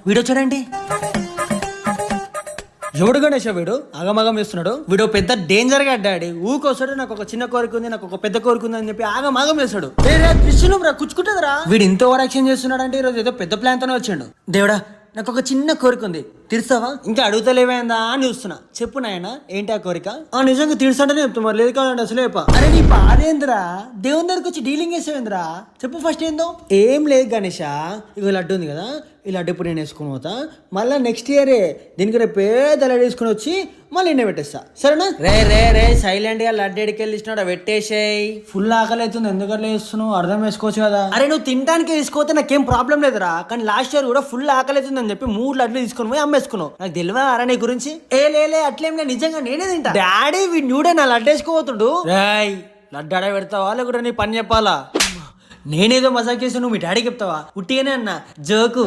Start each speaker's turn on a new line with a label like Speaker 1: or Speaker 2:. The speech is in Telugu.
Speaker 1: వీడు వచ్చాడండి. ఎవడు గణేష్ వీడు ఆగమాగం చేస్తున్నాడు. వీడు పెద్ద డేంజర్ గా డాడీ. ఊకొస్తాడు నాకు ఒక చిన్న కోరిక ఉంది, నాకు ఒక పెద్ద కోరిక ఉంది అని చెప్పి ఆగమాగం చేస్తాడు. కృష్ణులు రా కుచ్చుకుంటుందిరా. వీడు ఇంత ఓవర్ యాక్షన్ చేస్తున్నాడు అంటే ఈరోజు ఏదో పెద్ద ప్లాన్ తోనే వచ్చాడు. దేవుడా నాకు ఒక చిన్న కోరిక ఉంది, తీర్చావా? ఇంకా అడుగుతలేవేందా అని చూస్తున్నా. చెప్పు నాయన ఏంటి ఆ కోరిక? నిజంగా తీర్చంటే చెప్తా, మరి లేదు కాదండి అసలు. అరే నీ బాధేంద్రా, దేవుని దగ్గరికి వచ్చి డీలింగ్ చేసేవేంద్రా? చెప్పు ఫస్ట్ ఏందో. ఏం లేదు గణేష, ఇక లడ్డు ఉంది కదా, ఈ లడ్డు ఇప్పుడు నేను వేసుకుని పోతా. మళ్ళీ నెక్స్ట్ ఇయరే దీనికి రేపు పేద లడ్డు వేసుకుని వచ్చి మళ్ళీ నేను పెట్టేస్తా, సరేనా? రే సైలెంట్ గా లడ్డు ఎడికెళ్ళి ఇచ్చినాడు, పెట్టేసేయ్. ఫుల్ ఆకలి అవుతుంది, ఎందుకట్లా వేస్తున్నావు? అర్థం వేసుకోవచ్చు కదా. అరే నువ్వు తినడానికి వేసుకోతే నాకేం ప్రాబ్లం లేదురా, కానీ లాస్ట్ ఇయర్ కూడా ఫుల్ ఆకలి అవుతుంది అని చెప్పి 3 లడ్లు తీసుకుని పోయి అమ్మేసుకున్నావు. నాకు తెలియదా అరా నీ గురించి? లే అట్లేం లేదు, నిజంగా నేనే తింటా. డాడీ వీడు చూడే నా లడ్డు వేసుకోబోతుడు. రాయ్ లడ్డు అడ పెడతావా లేకుంటే నీ పని చెప్పాలా? నేనేదో మజాక్ చేసి నువ్వు మీ డాడీ చెప్తావా? ఉట్టిగానే అన్నా, జోకు.